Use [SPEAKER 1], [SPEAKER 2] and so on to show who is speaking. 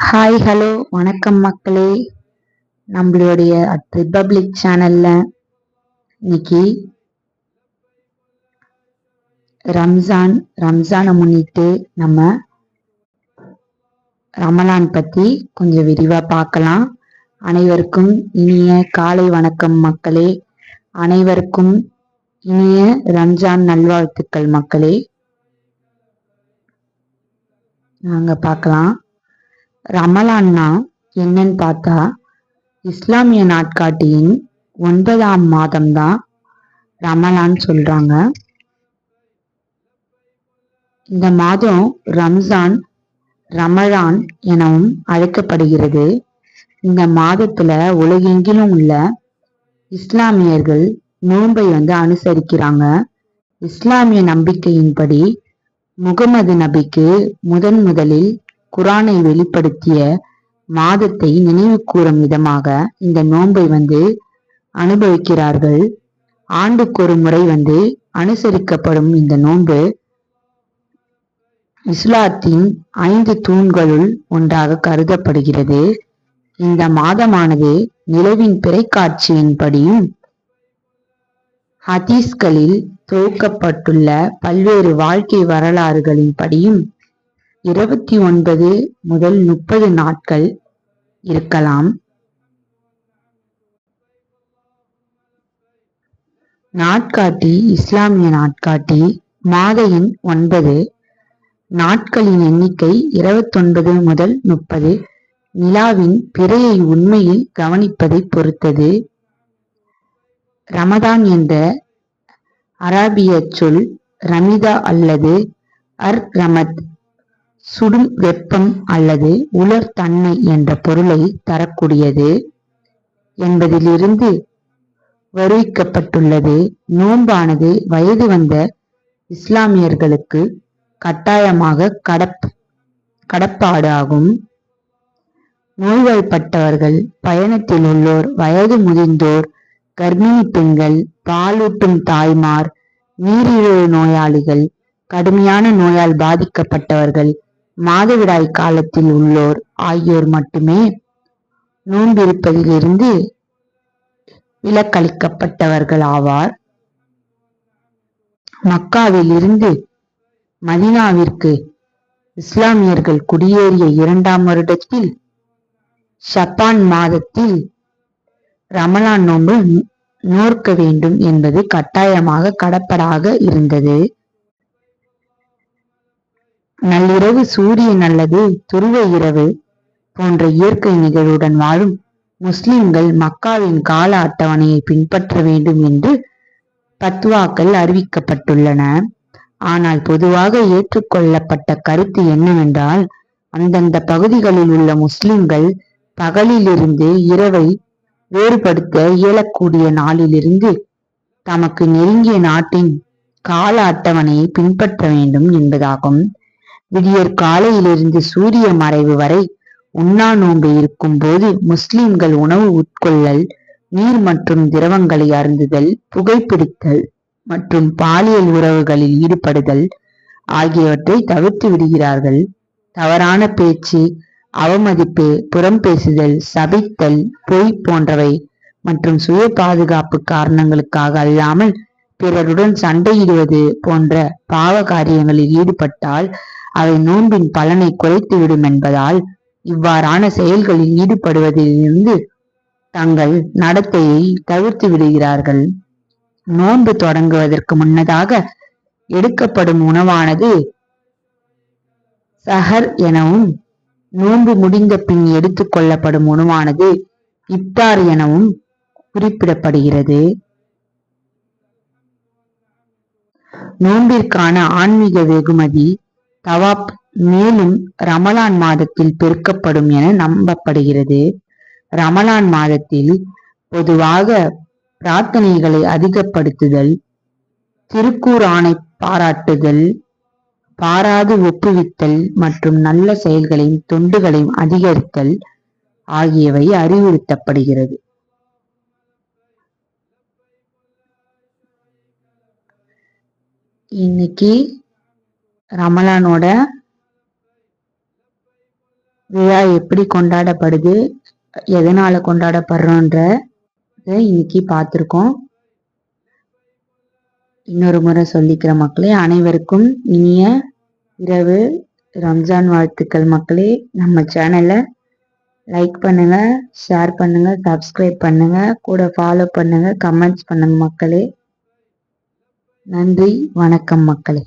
[SPEAKER 1] Hi hello வணக்கம் மக்களே. நம்மளுடைய ரிபப்ளிக் சேனல்ல இன்னைக்கு ரம்ஜானை முன்னிட்டு நம்ம ரமலான் பத்தி கொஞ்சம் விரிவா பார்க்கலாம். அனைவருக்கும் இனிய காலை வணக்கம் மக்களே. அனைவருக்கும் இனிய ரம்ஜான் நல்வாழ்த்துக்கள் மக்களே. நாங்க பார்க்கலாம். ரமலான்னா என்னன்னு பார்த்தா, இஸ்லாமிய நாட்காட்டியின் 9ஆம் மாதம்தான் ரமலான் சொல்றாங்க. இந்த மாதம் ரமலான் எனவும் அழைக்கப்படுகிறது. இந்த மாதத்துல உலகெங்கிலும் உள்ள இஸ்லாமியர்கள் நோன்பை அனுசரிக்கிறாங்க. இஸ்லாமிய நம்பிக்கையின்படி முகமது நபிக்கு முதலில் குரானை வெளிப்படுத்திய மாதத்தை நினைவு கூறும் விதமாக இந்த நோன்பை அனுபவிக்கிறார்கள். ஆண்டுக்கு ஒரு முறை அனுசரிக்கப்படும் இந்த நோன்பு இஸ்லாத்தின் 5 தூண்களுள் ஒன்றாக கருதப்படுகிறது. இந்த மாதமானது நிலவின் பிறைக்காட்சியின்படியும் ஹதீஸ்களில் தொகுக்கப்பட்டுள்ள பல்வேறு வாழ்க்கை வரலாறுகளின் படியும் 29 முதல் 30 நாட்கள் இருக்கலாம். நாட்காட்டி இஸ்லாமிய நாட்காட்டி மாத எண் 9, நாட்களின் எண்ணிக்கை 29 முதல் 30, நிலாவின் பிறையை உண்மையில் கவனிப்பதை பொறுத்தது. ரமதான் என்ற அரபிய சொல் ரமிதா அல்லது ரமத், சுடும் வெப்பம் அல்லது உலர் தன்மை என்ற பொருளை தரக்கூடியது என்பதிலிருந்து வருவிக்கப்பட்டுள்ளது. நோன்பானது வயது வந்த இஸ்லாமியர்களுக்கு கட்டாயமாக கடப்பாடு ஆகும். நோய்வாய்ப்பட்டவர்கள், பயணத்தில் உள்ளோர், வயது முதிர்ந்தோர், கர்ப்பிணி பெண்கள், பாலூட்டும் தாய்மார், நீரிழிவு நோயாளிகள், கடுமையான நோயால் பாதிக்கப்பட்டவர்கள், மாதவிடாய் காலத்தில் உள்ளோர் ஆகியோர் மட்டுமே நோன்பிருப்பதிலிருந்து விலக்களிக்கப்பட்டவர்கள் ஆவார். மக்காவில் இருந்து மதீனாவிற்கு இஸ்லாமியர்கள் குடியேறிய 2ஆம் வருடத்தில் ஷபான் மாதத்தில் ரமலான் நோன்பு நோற்க வேண்டும் என்பது கட்டாயமாக கடப்படாக இருந்தது. நள்ளிரவு சூரியன் அல்லது துருவ இரவு போன்ற இயற்கை நிகழ்வுடன் வாழும் முஸ்லிம்கள் மக்காவின் கால அட்டவணையை பின்பற்ற வேண்டும் என்று பத்வாக்கள் அறிவிக்கப்பட்டுள்ளன. ஆனால் பொதுவாக ஏற்றுக்கொள்ளப்பட்ட கருத்து என்னவென்றால், அந்தந்த பகுதிகளில் உள்ள முஸ்லிம்கள் பகலிலிருந்து இரவை வேறுபடுத்த இயலக்கூடிய நாளிலிருந்து தமக்கு நெருங்கிய நாட்டின் கால அட்டவணையை பின்பற்ற வேண்டும் என்பதாகும். விடியற் காலையிலிருந்து சூரிய மறைவு வரை உண்ணா நோன்பு இருக்கும் போது முஸ்லிம்கள் உணவு உட்கொள்ளல், நீர் மற்றும் திரவங்களை அருந்துதல், புகைப்பிடித்தல் மற்றும் பாலியல் உறவுகளில் ஈடுபடுதல் ஆகியவற்றை தவிர்த்து விடுகிறார்கள். தவறான பேச்சு, அவமதிப்பு, புறம் பேசுதல், சபித்தல், பொய் போன்றவை மற்றும் சுய பாதுகாப்பு காரணங்களுக்காக அல்லாமல் பிறருடன் சண்டையிடுவது போன்ற பாவ காரியங்களில் ஈடுபட்டால் அவை நோன்பின் பலனை குறைத்துவிடும் என்பதால் இவ்வாறான செயல்களில் ஈடுபடுவதிலிருந்து தங்கள் நடத்தையை தவிர்த்து விடுகிறார்கள். நோன்பு தொடங்குவதற்கு முன்னதாக எடுக்கப்படும் உணவானது சஹர் எனவும், நோன்பு முடிந்த பின் எடுத்துக் கொள்ளப்படும் உணவானது இப்தார் எனவும் குறிப்பிடப்படுகிறது. நோன்பிற்கான ஆன்மீக வெகுமதி தவாப் மேலும் ரமலான் மாதத்தில் பெருக்கப்படும் என நம்பப்படுகிறது. ரமலான் மாதத்தில் பொதுவாக பிரார்த்தனைகளை அதிகப்படுத்துதல், திருக்குர்ஆனை பாராட்டுதல், பாராது ஒப்புவித்தல் மற்றும் நல்ல செயல்களையும் தொண்டுகளையும் அதிகரித்தல் ஆகியவை அறிவுறுத்தப்படுகிறது. இன்னைக்கு ரமலானோட விழா எப்படி கொண்டாடப்படுது, எதனால கொண்டாடப்படுறோன்ற இன்னைக்கு பார்த்துருக்கோம். இன்னொரு முறை சொல்லிக்கிற மக்களே, அனைவருக்கும் இனிய இரவு ரம்ஜான் வாழ்த்துக்கள் மக்களே. நம்ம சேனலை லைக் பண்ணுங்க, ஷேர் பண்ணுங்க, சப்ஸ்கிரைப் பண்ணுங்க, கூட ஃபாலோ பண்ணுங்க, கமெண்ட்ஸ் பண்ணுங்க மக்களே. நன்றி, வணக்கம் மக்களே.